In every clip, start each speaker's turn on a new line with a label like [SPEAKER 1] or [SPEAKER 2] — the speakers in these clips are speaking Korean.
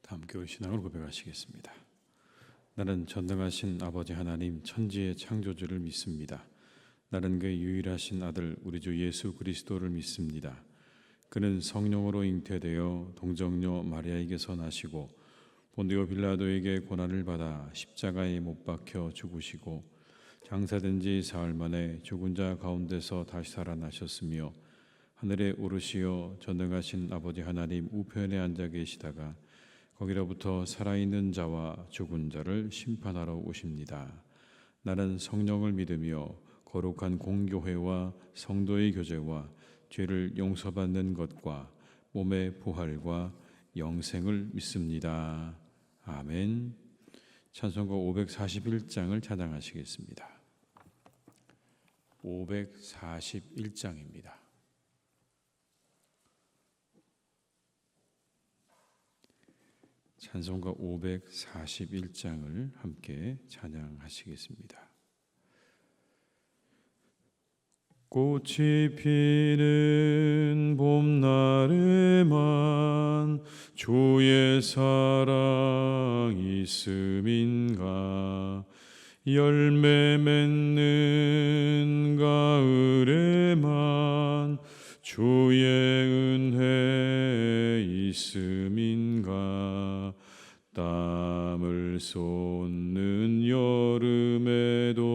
[SPEAKER 1] 다 함께 우리 신앙을 고백하시겠습니다. 나는 전능하신 아버지 하나님 천지의 창조주를 믿습니다. 나는 그의 유일하신 아들 우리 주 예수 그리스도를 믿습니다. 그는 성령으로 잉태되어 동정녀 마리아에게서 나시고 본디오 빌라도에게 고난을 받아 십자가에 못 박혀 죽으시고 장사된 지 사흘 만에 죽은 자 가운데서 다시 살아나셨으며 하늘에 오르시어 전능하신 아버지 하나님 우편에 앉아 계시다가 거기로부터 살아있는 자와 죽은 자를 심판하러 오십니다. 나는 성령을 믿으며 거룩한 공교회와 성도의 교제와 죄를 용서받는 것과 몸의 부활과 영생을 믿습니다. 아멘. 찬송가 541장을 찬양하시겠습니다. 541장입니다. 찬송가 541장을 함께 찬양하시겠습니다. 꽃이 피는 봄날에만 주의 사랑 있음인가, 열매 맺는 가을에만 주의 은혜 있음인가, 땀을 쏟는 여름에도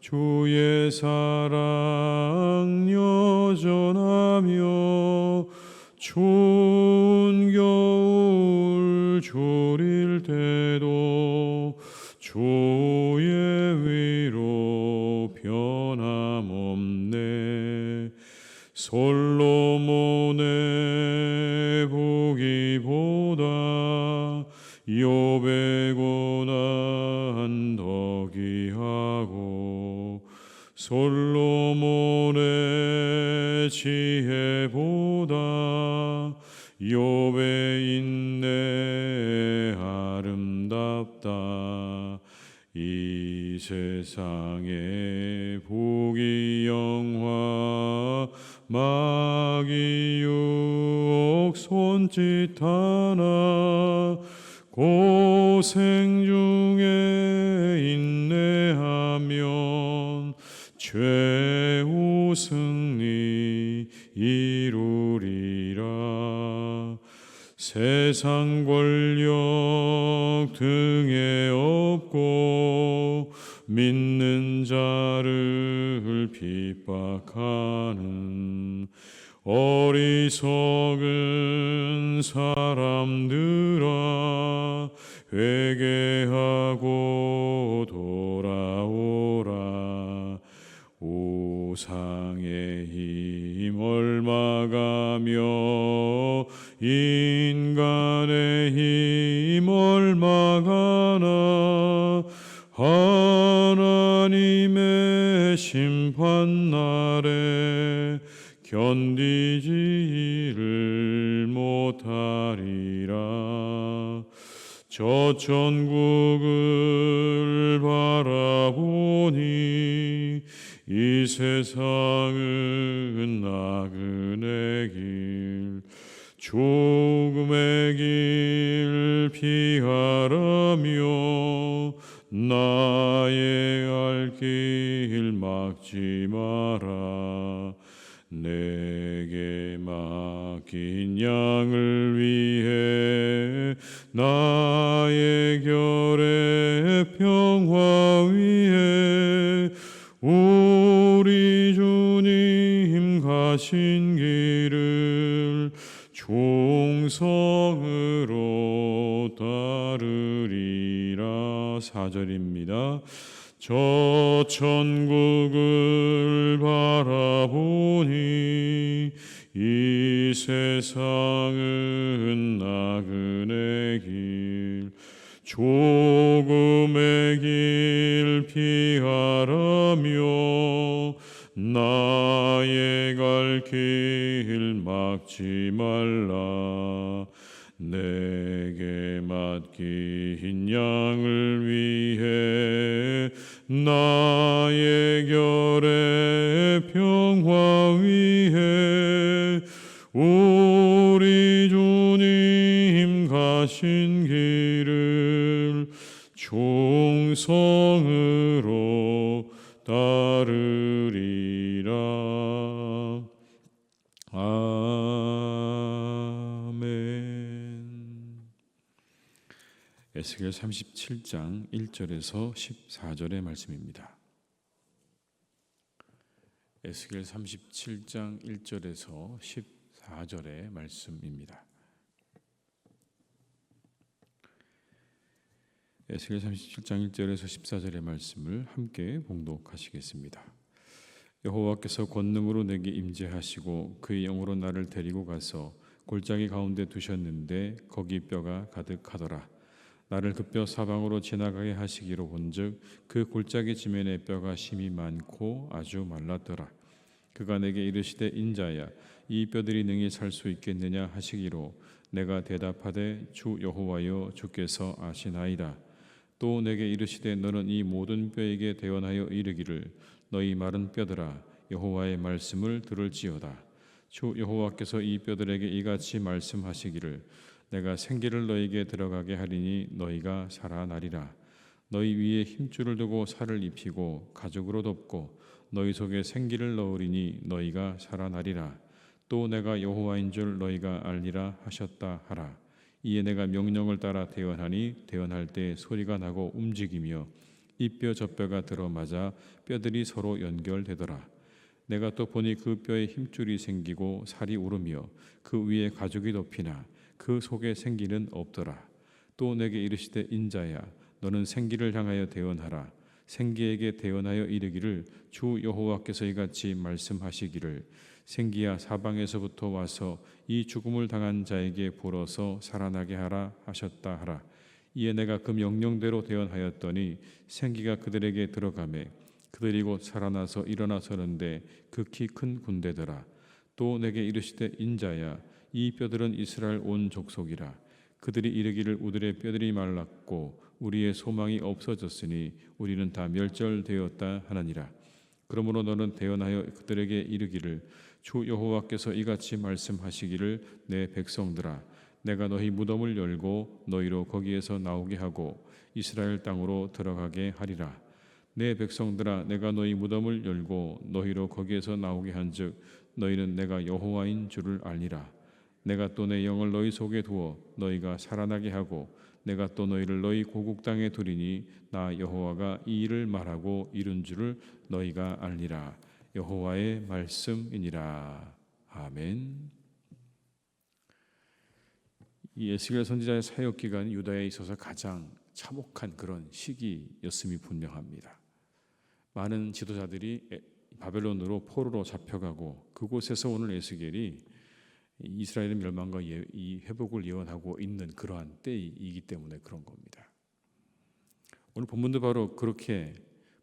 [SPEAKER 1] 주의 사랑 여전하며 추운 겨울 졸일 때도 주의 위로 변함없네. 솔로몬의 보기보다 욥의 고난 더 귀하고 솔로몬의 지혜보다 욥의 인내 아름답다. 이 세상의 복이 영화 마귀 유혹 손짓 하나 고생 중에 인내하면 최후 승리 이루리라. 세상 권력 등에 업고 믿는 자를 핍박하는 어리석은 사람들아, 회개하고 돌아오라. 우상의 힘 얼마가며 인간의 힘 얼마가나, 하나님의 심판날에 견디지를 못하리라. 저 천국을 바라보니 이 세상은 나그네 길, 죽음의 길 피하라며 나의 갈 길 막지 마라. 내게 맡긴 양을 위해 나의 결의 평화 위에 우리 주님 가신 길을 충성으로 따르리라. 4절입니다. 저 천국을 바라보니 이 세상은 나그네 길, 죽음의 길 피하라며 나의 갈 길 막지 말라. 내게 맡긴 양을 위해 나의 결의 평화 위에 우리 주님 인도하신 길을 충성으로 따르리라. 아멘. 에스겔 37장 1절에서 14절의 말씀입니다. 에스겔 37장 1절에서 14절의 말씀입니다. 에스겔 37장 1절에서 14절의 말씀을 함께 봉독하시겠습니다. 여호와께서 권능으로 내게 임재하시고 그의 영으로 나를 데리고 가서 골짜기 가운데 두셨는데 거기 뼈가 가득하더라. 나를 그 뼈 사방으로 지나가게 하시기로 본즉 그 골짜기 지면에 뼈가 심이 많고 아주 말랐더라. 그가 내게 이르시되 인자야 이 뼈들이 능히 살 수 있겠느냐 하시기로 내가 대답하되 주 여호와여 주께서 아시나이다. 또 내게 이르시되 너는 이 모든 뼈에게 대언하여 이르기를 너희 마른 뼈들아 여호와의 말씀을 들을지어다. 주 여호와께서 이 뼈들에게 이같이 말씀하시기를 내가 생기를 너희에게 들어가게 하리니 너희가 살아나리라. 너희 위에 힘줄을 두고 살을 입히고 가죽으로 덮고 너희 속에 생기를 넣으리니 너희가 살아나리라. 또 내가 여호와인 줄 너희가 알리라 하셨다 하라. 이에 내가 명령을 따라 대언하니 대언할 때 소리가 나고 움직이며 이 뼈 저 뼈가 들어맞아 뼈들이 서로 연결되더라. 내가 또 보니 그 뼈에 힘줄이 생기고 살이 오르며 그 위에 가죽이 덮이나 그 속에 생기는 없더라. 또 내게 이르시되 인자야 너는 생기를 향하여 대언하라. 생기에게 대언하여 이르기를 주 여호와께서 이같이 말씀하시기를 생기야 사방에서부터 와서 이 죽음을 당한 자에게 불어서 살아나게 하라 하셨다 하라. 이에 내가 그 명령대로 대언하였더니 생기가 그들에게 들어가매 그들이 곧 살아나서 일어나 서는데 극히 큰 군대더라. 또 내게 이르시되 인자야 이 뼈들은 이스라엘 온 족속이라. 그들이 이르기를 우리의 뼈들이 말랐고 우리의 소망이 없어졌으니 우리는 다 멸절되었다 하느니라. 그러므로 너는 대언하여 그들에게 이르기를 주 여호와께서 이같이 말씀하시기를 내 백성들아 내가 너희 무덤을 열고 너희로 거기에서 나오게 하고 이스라엘 땅으로 들어가게 하리라. 내 백성들아 내가 너희 무덤을 열고 너희로 거기에서 나오게 한즉 너희는 내가 여호와인 줄을 알리라. 내가 또 내 영을 너희 속에 두어 너희가 살아나게 하고 내가 또 너희를 너희 고국 땅에 두리니 나 여호와가 이 일을 말하고 이룬 줄을 너희가 알리라. 여호와의 말씀이니라. 아멘. 이 에스겔 선지자의 사역 기간은 유다에 있어서 가장 참혹한 그런 시기였음이 분명합니다. 많은 지도자들이 바벨론으로 포로로 잡혀가고 그곳에서 오늘 에스겔이 이스라엘의 멸망과 이 회복을 예언하고 있는 그러한 때이기 때문에 그런 겁니다. 오늘 본문도 바로 그렇게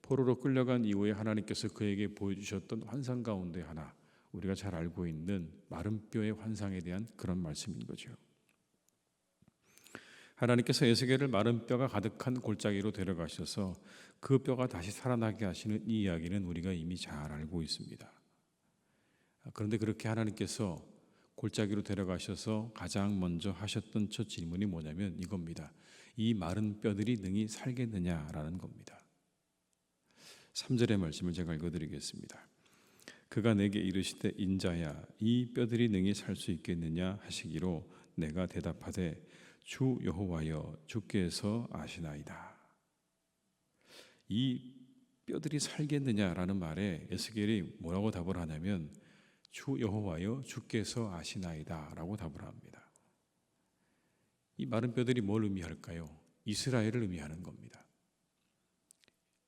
[SPEAKER 1] 포로로 끌려간 이후에 하나님께서 그에게 보여주셨던 환상 가운데 하나, 우리가 잘 알고 있는 마른 뼈의 환상에 대한 그런 말씀인 거죠. 하나님께서 에스겔을 마른 뼈가 가득한 골짜기로 데려가셔서 그 뼈가 다시 살아나게 하시는 이 이야기는 우리가 이미 잘 알고 있습니다. 그런데 그렇게 하나님께서 골짜기로 데려가셔서 가장 먼저 하셨던 첫 질문이 뭐냐면 이겁니다. 이 마른 뼈들이 능히 살겠느냐라는 겁니다. 3절의 말씀을 제가 읽어드리겠습니다. 그가 내게 이르시되 인자야 이 뼈들이 능히 살 수 있겠느냐 하시기로 내가 대답하되 주 여호와여 주께서 아시나이다. 이 뼈들이 살겠느냐라는 말에 에스겔이 뭐라고 답을 하냐면 주 여호와여 주께서 아시나이다 라고 답을 합니다. 이 마른 뼈들이 뭘 의미할까요? 이스라엘을 의미하는 겁니다.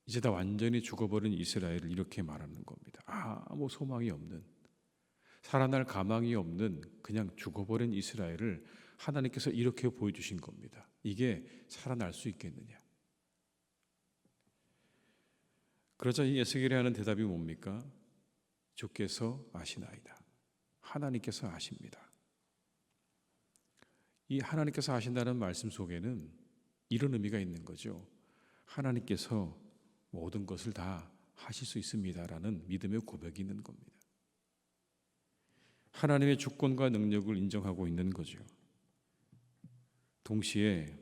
[SPEAKER 1] 이제 다 완전히 죽어버린 이스라엘을 이렇게 말하는 겁니다. 아무 소망이 없는, 살아날 가망이 없는 그냥 죽어버린 이스라엘을 하나님께서 이렇게 보여주신 겁니다. 이게 살아날 수 있겠느냐? 그러자 이 에스겔이 하는 대답이 뭡니까? 주께서 아시나이다. 하나님께서 아십니다. 이 하나님께서 아신다는 말씀 속에는 이런 의미가 있는 거죠. 하나님께서 모든 것을 다 하실 수 있습니다라는 믿음의 고백이 있는 겁니다. 하나님의 주권과 능력을 인정하고 있는 거죠. 동시에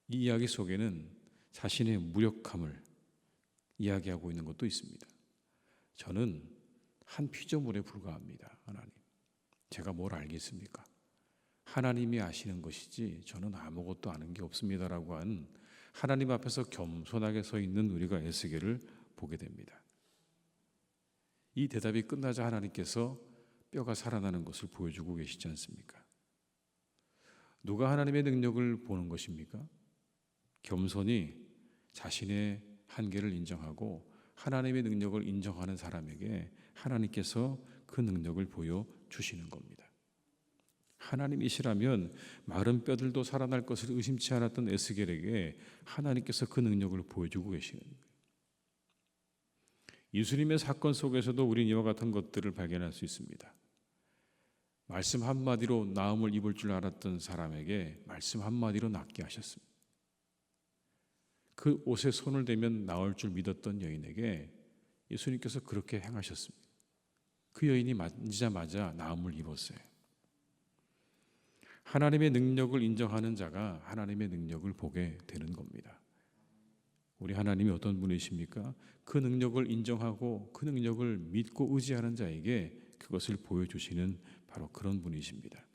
[SPEAKER 1] 이 이야기 속에는 자신의 무력함을 이야기하고 있는 것도 있습니다. 저는 한 피조물에 불과합니다. 하나님, 제가 뭘 알겠습니까? 하나님이 아시는 것이지 저는 아무것도 아는 게 없습니다라고 한 하나님 앞에서 겸손하게 서 있는 우리가 에스겔을 보게 됩니다. 이 대답이 끝나자 하나님께서 뼈가 살아나는 것을 보여주고 계시지 않습니까? 누가 하나님의 능력을 보는 것입니까? 겸손히 자신의 한계를 인정하고 하나님의 능력을 인정하는 사람에게 하나님께서 그 능력을 보여주시는 겁니다. 하나님이시라면 마른 뼈들도 살아날 것을 의심치 않았던 에스겔에게 하나님께서 그 능력을 보여주고 계시는 거예요. 예수님의 사건 속에서도 우리는 이와 같은 것들을 발견할 수 있습니다. 말씀 한마디로 나음을 입을 줄 알았던 사람에게 말씀 한마디로 낫게 하셨습니다. 그 옷에 손을 대면 나을 줄 믿었던 여인에게 예수님께서 그렇게 행하셨습니다. 그 여인이 만지자마자 나음을 입었어요. 하나님의 능력을 인정하는 자가 하나님의 능력을 보게 되는 겁니다. 우리 하나님이 어떤 분이십니까? 그 능력을 인정하고 그 능력을 믿고 의지하는 자에게 그것을 보여주시는 바로 그런 분이십니다.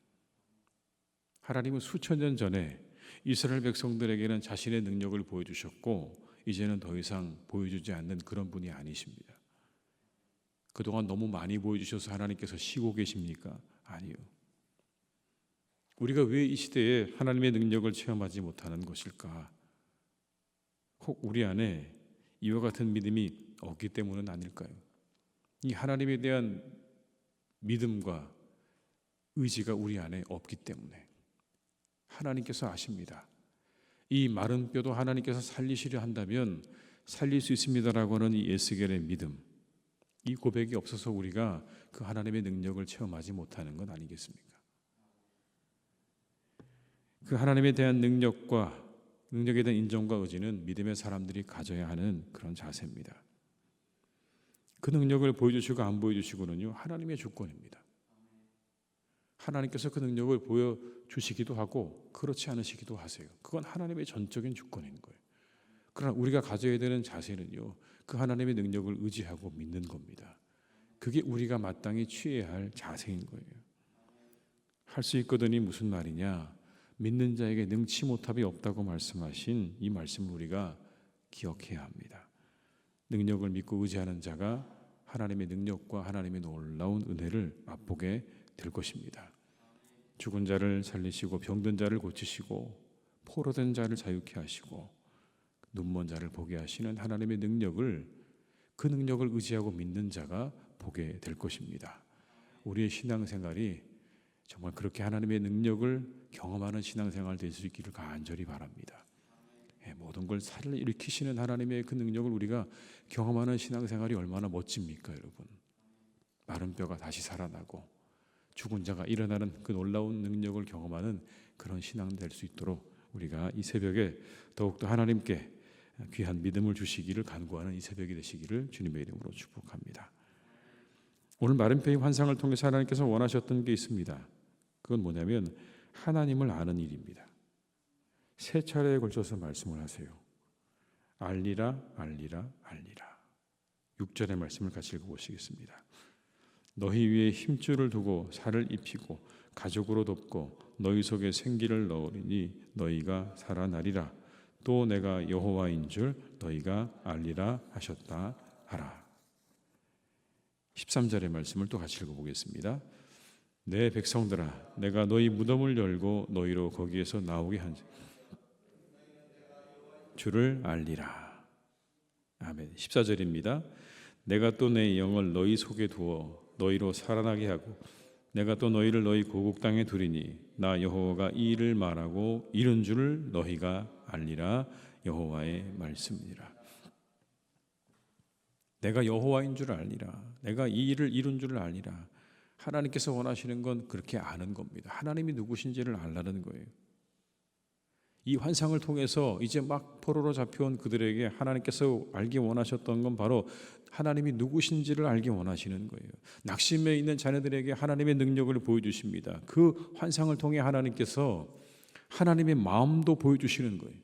[SPEAKER 1] 하나님은 수천 년 전에 이스라엘 백성들에게는 자신의 능력을 보여주셨고 이제는 더 이상 보여주지 않는 그런 분이 아니십니다. 그동안 너무 많이 보여주셔서 하나님께서 쉬고 계십니까? 아니요. 우리가 왜 이 시대에 하나님의 능력을 체험하지 못하는 것일까? 혹 우리 안에 이와 같은 믿음이 없기 때문은 아닐까요? 이 하나님에 대한 믿음과 의지가 우리 안에 없기 때문에 하나님께서 아십니다. 이 마른 뼈도 하나님께서 살리시려 한다면 살릴 수 있습니다라고 하는 이 에스겔의 믿음, 이 고백이 없어서 우리가 그 하나님의 능력을 체험하지 못하는 것 아니겠습니까? 그 하나님에 대한 능력에 대한 인정과 의지는 믿음의 사람들이 가져야 하는 그런 자세입니다. 그 능력을 보여주시고 안 보여주시고는요, 하나님의 주권입니다. 하나님께서 그 능력을 보여주시기도 하고 그렇지 않으시기도 하세요. 그건 하나님의 전적인 주권인 거예요. 그러나 우리가 가져야 되는 자세는요, 그 하나님의 능력을 의지하고 믿는 겁니다. 그게 우리가 마땅히 취해야 할 자세인 거예요. 할 수 있거든이 무슨 말이냐? 믿는 자에게 능치 못함이 없다고 말씀하신 이 말씀을 우리가 기억해야 합니다. 능력을 믿고 의지하는 자가 하나님의 능력과 하나님의 놀라운 은혜를 맛보게 될 것입니다. 죽은 자를 살리시고 병든 자를 고치시고 포로된 자를 자유케 하시고 눈먼 자를 보게 하시는 하나님의 능력을, 그 능력을 의지하고 믿는 자가 보게 될 것입니다. 우리의 신앙생활이 정말 그렇게 하나님의 능력을 경험하는 신앙생활 될 수 있기를 간절히 바랍니다. 모든 걸 살일으키시는 하나님의 그 능력을 우리가 경험하는 신앙생활이 얼마나 멋집니까, 여러분? 마른 뼈가 다시 살아나고 죽은 자가 일어나는 그 놀라운 능력을 경험하는 그런 신앙 될 수 있도록 우리가 이 새벽에 더욱더 하나님께 귀한 믿음을 주시기를 간구하는 이 새벽이 되시기를 주님의 이름으로 축복합니다. 오늘 마른 뼈의 환상을 통해서 하나님께서 원하셨던 게 있습니다. 그건 뭐냐면 하나님을 아는 일입니다. 세 차례에 걸쳐서 말씀을 하세요. 알리라, 알리라, 알리라. 6절의 말씀을 같이 읽어보시겠습니다. 너희 위에 힘줄을 두고 살을 입히고 가죽으로 덮고 너희 속에 생기를 넣으리니 너희가 살아나리라. 또 내가 여호와인 줄 너희가 알리라 하셨다 하라. 13절의 말씀을 또 같이 읽어보겠습니다. 내 백성들아, 내가 너희 무덤을 열고 너희로 거기에서 나오게 한 줄을 알리라. 아멘. 14절입니다. 내가 또 내 영을 너희 속에 두어 너희로 살아나게 하고 내가 또 너희를 너희 고국 땅에 두리니 나 여호와가 이 일을 말하고 이룬 줄을 너희가 알리라. 여호와의 말씀이니라. 내가 여호와인 줄 알리라. 내가 이 일을 이룬 줄을 알리라. 하나님께서 원하시는 건 그렇게 아는 겁니다. 하나님이 누구신지를 알라는 거예요. 이 환상을 통해서 이제 막 포로로 잡혀온 그들에게 하나님께서 알기 원하셨던 건 바로 하나님이 누구신지를 알기 원하시는 거예요. 낙심해 있는 자녀들에게 하나님의 능력을 보여주십니다. 그 환상을 통해 하나님께서 하나님의 마음도 보여주시는 거예요.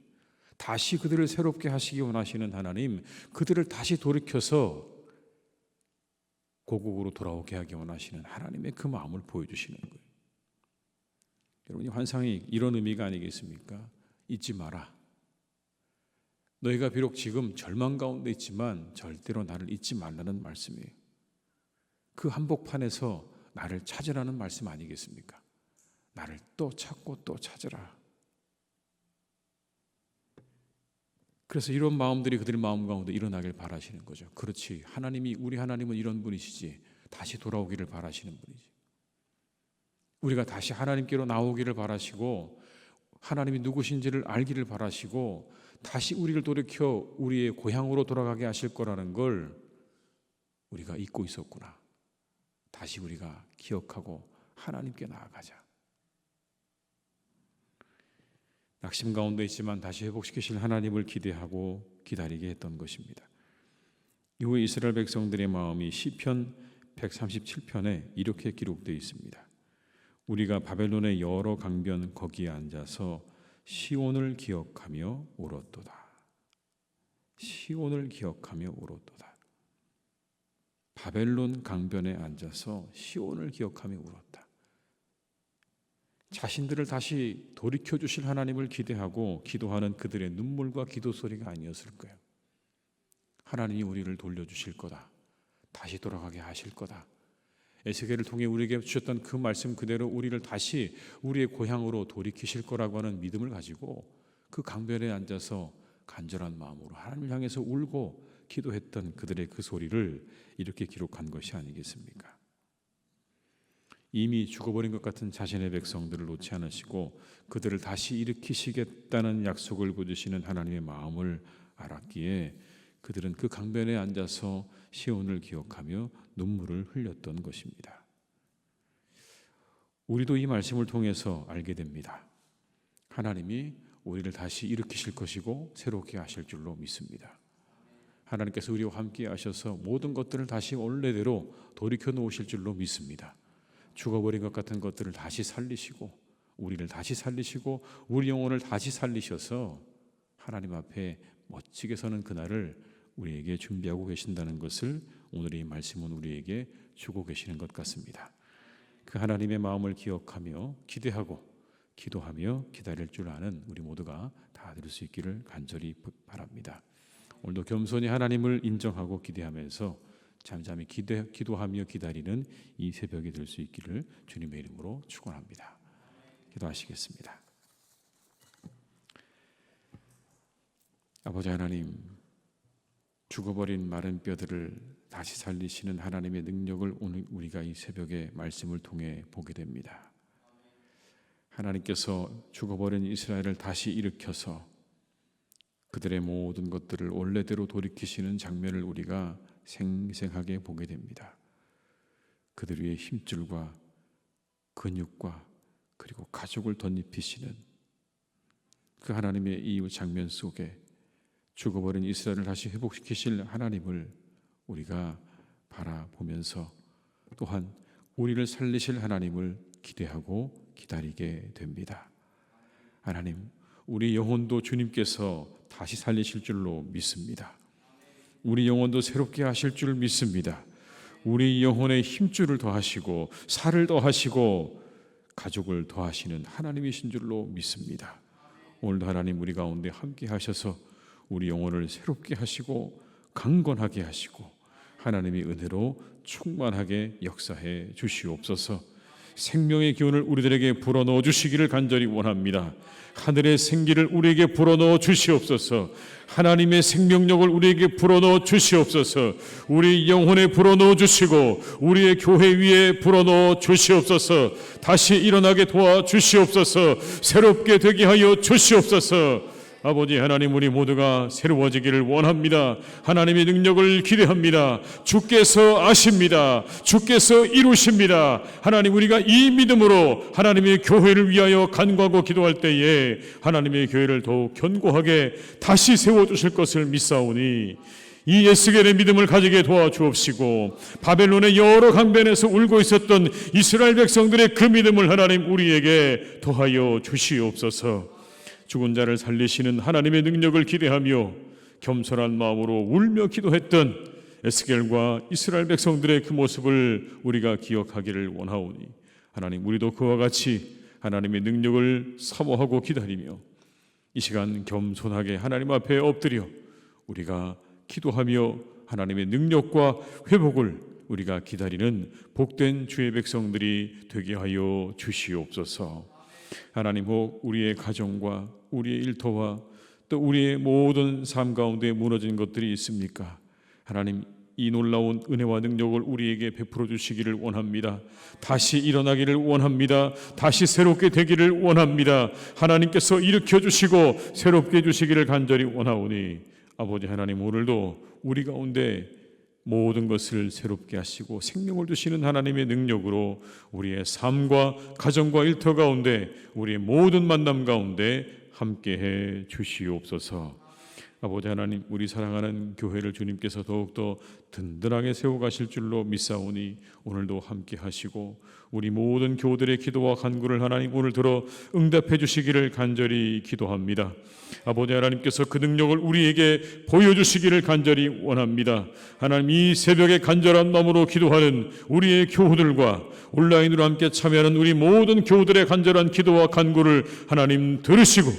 [SPEAKER 1] 다시 그들을 새롭게 하시기 원하시는 하나님, 그들을 다시 돌이켜서 고국으로 돌아오게 하기 원하시는 하나님의 그 마음을 보여주시는 거예요. 여러분, 이 환상이 이런 의미가 아니겠습니까? 잊지 마라. 너희가 비록 지금 절망 가운데 있지만 절대로 나를 잊지 말라는 말씀이에요. 그 한복판에서 나를 찾으라는 말씀 아니겠습니까? 나를 또 찾고 또 찾으라. 그래서 이런 마음들이 그들의 마음 가운데 일어나길 바라시는 거죠. 그렇지, 하나님이, 우리 하나님은 이런 분이시지. 다시 돌아오기를 바라시는 분이지. 우리가 다시 하나님께로 나오기를 바라시고, 하나님이 누구신지를 알기를 바라시고, 다시 우리를 돌이켜 우리의 고향으로 돌아가게 하실 거라는 걸 우리가 잊고 있었구나. 다시 우리가 기억하고 하나님께 나아가자. 낙심 가운데 있지만 다시 회복시키실 하나님을 기대하고 기다리게 했던 것입니다. 이후에 이스라엘 백성들의 마음이 시편 137편에 이렇게 기록되어 있습니다. 우리가 바벨론의 여러 강변 거기에 앉아서 시온을 기억하며 울었도다. 시온을 기억하며 울었도다. 바벨론 강변에 앉아서 시온을 기억하며 울었다. 자신들을 다시 돌이켜주실 하나님을 기대하고 기도하는 그들의 눈물과 기도 소리가 아니었을 거예요. 하나님이 우리를 돌려주실 거다. 다시 돌아가게 하실 거다. 에스겔을 통해 우리에게 주셨던 그 말씀 그대로 우리를 다시 우리의 고향으로 돌이키실 거라고 하는 믿음을 가지고 그 강변에 앉아서 간절한 마음으로 하나님을 향해서 울고 기도했던 그들의 그 소리를 이렇게 기록한 것이 아니겠습니까? 이미 죽어버린 것 같은 자신의 백성들을 놓지 않으시고 그들을 다시 일으키시겠다는 약속을 보여주시는 하나님의 마음을 알았기에 그들은 그 강변에 앉아서 시온을 기억하며 눈물을 흘렸던 것입니다. 우리도 이 말씀을 통해서 알게 됩니다. 하나님이 우리를 다시 일으키실 것이고 새롭게 하실 줄로 믿습니다. 하나님께서 우리와 함께 하셔서 모든 것들을 다시 원래대로 돌이켜 놓으실 줄로 믿습니다. 죽어버린 것 같은 것들을 다시 살리시고 우리를 다시 살리시고 우리 영혼을 다시 살리셔서 하나님 앞에 멋지게 서는 그날을 우리에게 준비하고 계신다는 것을 오늘의 이 말씀은 우리에게 주고 계시는 것 같습니다. 그 하나님의 마음을 기억하며 기대하고 기도하며 기다릴 줄 아는 우리 모두가 다 될 수 있기를 간절히 바랍니다. 오늘도 겸손히 하나님을 인정하고 기대하면서 잠잠히 기도하며 기다리는 이 새벽이 될 수 있기를 주님의 이름으로 축원합니다. 기도하시겠습니다. 아버지 하나님, 죽어버린 마른 뼈들을 다시 살리시는 하나님의 능력을 오늘 우리가 이 새벽의 말씀을 통해 보게 됩니다. 하나님께서 죽어버린 이스라엘을 다시 일으켜서 그들의 모든 것들을 원래대로 돌이키시는 장면을 우리가 생생하게 보게 됩니다. 그들 위에 힘줄과 근육과 그리고 가죽을 덧입히시는 그 하나님의 이 장면 속에 죽어버린 이스라엘을 다시 회복시키실 하나님을 우리가 바라보면서 또한 우리를 살리실 하나님을 기대하고 기다리게 됩니다. 하나님, 우리 영혼도 주님께서 다시 살리실 줄로 믿습니다. 우리 영혼도 새롭게 하실 줄 믿습니다. 우리 영혼의 힘줄을 더하시고 살을 더하시고 가죽을 더하시는 하나님이신 줄로 믿습니다. 오늘도 하나님 우리 가운데 함께 하셔서 우리 영혼을 새롭게 하시고 강건하게 하시고 하나님의 은혜로 충만하게 역사해 주시옵소서. 생명의 기운을 우리들에게 불어넣어 주시기를 간절히 원합니다. 하늘의 생기를 우리에게 불어넣어 주시옵소서. 하나님의 생명력을 우리에게 불어넣어 주시옵소서. 우리 영혼에 불어넣어 주시고 우리의 교회 위에 불어넣어 주시옵소서. 다시 일어나게 도와 주시옵소서. 새롭게 되게 하여 주시옵소서. 아버지 하나님, 우리 모두가 새로워지기를 원합니다. 하나님의 능력을 기대합니다. 주께서 아십니다. 주께서 이루십니다. 하나님, 우리가 이 믿음으로 하나님의 교회를 위하여 간구하고 기도할 때에 하나님의 교회를 더욱 견고하게 다시 세워주실 것을 믿사오니 이 에스겔의 믿음을 가지게 도와주옵시고, 바벨론의 여러 강변에서 울고 있었던 이스라엘 백성들의 그 믿음을 하나님 우리에게 더하여 주시옵소서. 죽은 자를 살리시는 하나님의 능력을 기대하며 겸손한 마음으로 울며 기도했던 에스겔과 이스라엘 백성들의 그 모습을 우리가 기억하기를 원하오니, 하나님 우리도 그와 같이 하나님의 능력을 사모하고 기다리며 이 시간 겸손하게 하나님 앞에 엎드려 우리가 기도하며 하나님의 능력과 회복을 우리가 기다리는 복된 주의 백성들이 되게 하여 주시옵소서. 하나님, 혹 우리의 가정과 우리의 일터와 또 우리의 모든 삶 가운데 무너진 것들이 있습니까? 하나님, 이 놀라운 은혜와 능력을 우리에게 베풀어 주시기를 원합니다. 다시 일어나기를 원합니다. 다시 새롭게 되기를 원합니다. 하나님께서 일으켜 주시고 새롭게 해주시기를 간절히 원하오니, 아버지 하나님, 오늘도 우리 가운데 모든 것을 새롭게 하시고 생명을 주시는 하나님의 능력으로 우리의 삶과 가정과 일터 가운데, 우리의 모든 만남 가운데 함께해 주시옵소서. 아버지 하나님, 우리 사랑하는 교회를 주님께서 더욱더 든든하게 세워가실 줄로 믿사오니, 오늘도 함께 하시고 우리 모든 교우들의 기도와 간구를 하나님 오늘 들어 응답해 주시기를 간절히 기도합니다. 아버지 하나님께서 그 능력을 우리에게 보여주시기를 간절히 원합니다. 하나님, 이 새벽에 간절한 마음으로 기도하는 우리의 교우들과 온라인으로 함께 참여하는 우리 모든 교우들의 간절한 기도와 간구를 하나님 들으시고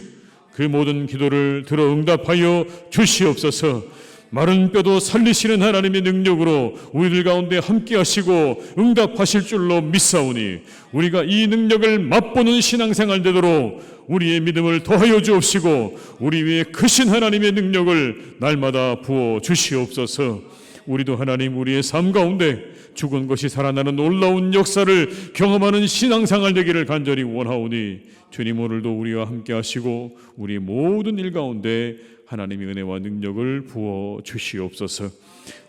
[SPEAKER 1] 그 모든 기도를 들어 응답하여 주시옵소서. 마른 뼈도 살리시는 하나님의 능력으로 우리들 가운데 함께 하시고 응답하실 줄로 믿사오니, 우리가 이 능력을 맛보는 신앙생활 되도록 우리의 믿음을 더하여 주옵시고 우리 위에 크신 하나님의 능력을 날마다 부어 주시옵소서. 우리도 하나님, 우리의 삶 가운데 죽은 것이 살아나는 놀라운 역사를 경험하는 신앙생활 되기를 간절히 원하오니, 주님 오늘도 우리와 함께 하시고 우리 모든 일 가운데 하나님의 은혜와 능력을 부어 주시옵소서.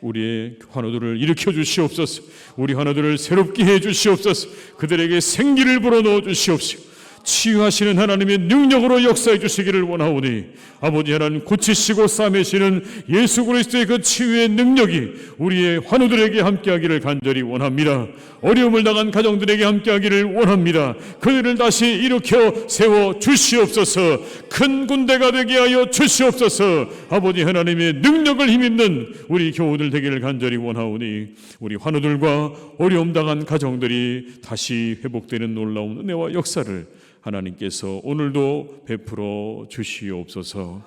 [SPEAKER 1] 우리의 환우들을 일으켜 주시옵소서. 우리 환우들을 새롭게 해 주시옵소서. 그들에게 생기를 불어넣어 주시옵시고 치유하시는 하나님의 능력으로 역사해 주시기를 원하오니, 아버지 하나님, 고치시고 싸매시는 예수 그리스도의 그 치유의 능력이 우리의 환우들에게 함께하기를 간절히 원합니다. 어려움을 당한 가정들에게 함께하기를 원합니다. 그들을 다시 일으켜 세워 주시옵소서. 큰 군대가 되게 하여 주시옵소서. 아버지 하나님의 능력을 힘입는 우리 교우들 되기를 간절히 원하오니, 우리 환우들과 어려움 당한 가정들이 다시 회복되는 놀라운 은혜와 역사를 하나님께서 오늘도 베풀어 주시옵소서.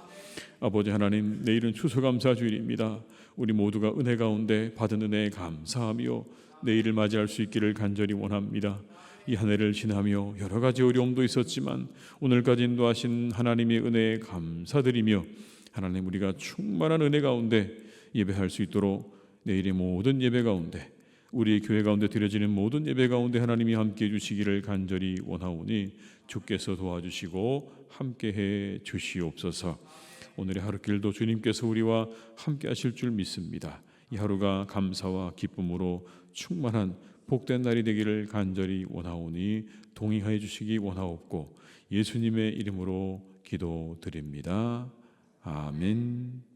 [SPEAKER 1] 아버지 하나님, 내일은 추수감사주일입니다. 우리 모두가 은혜 가운데 받은 은혜에 감사하며 내일을 맞이할 수 있기를 간절히 원합니다. 이 한 해를 지나며 여러 가지 어려움도 있었지만 오늘까지 인도하신 하나님의 은혜에 감사드리며, 하나님, 우리가 충만한 은혜 가운데 예배할 수 있도록 내일의 모든 예배 가운데, 우리 교회 가운데 드려지는 모든 예배 가운데 하나님이 함께해 주시기를 간절히 원하오니, 주께서 도와주시고 함께해 주시옵소서. 오늘의 하루길도 주님께서 우리와 함께 하실 줄 믿습니다. 이 하루가 감사와 기쁨으로 충만한 복된 날이 되기를 간절히 원하오니 동행하여 주시기 원하옵고, 예수님의 이름으로 기도드립니다. 아멘.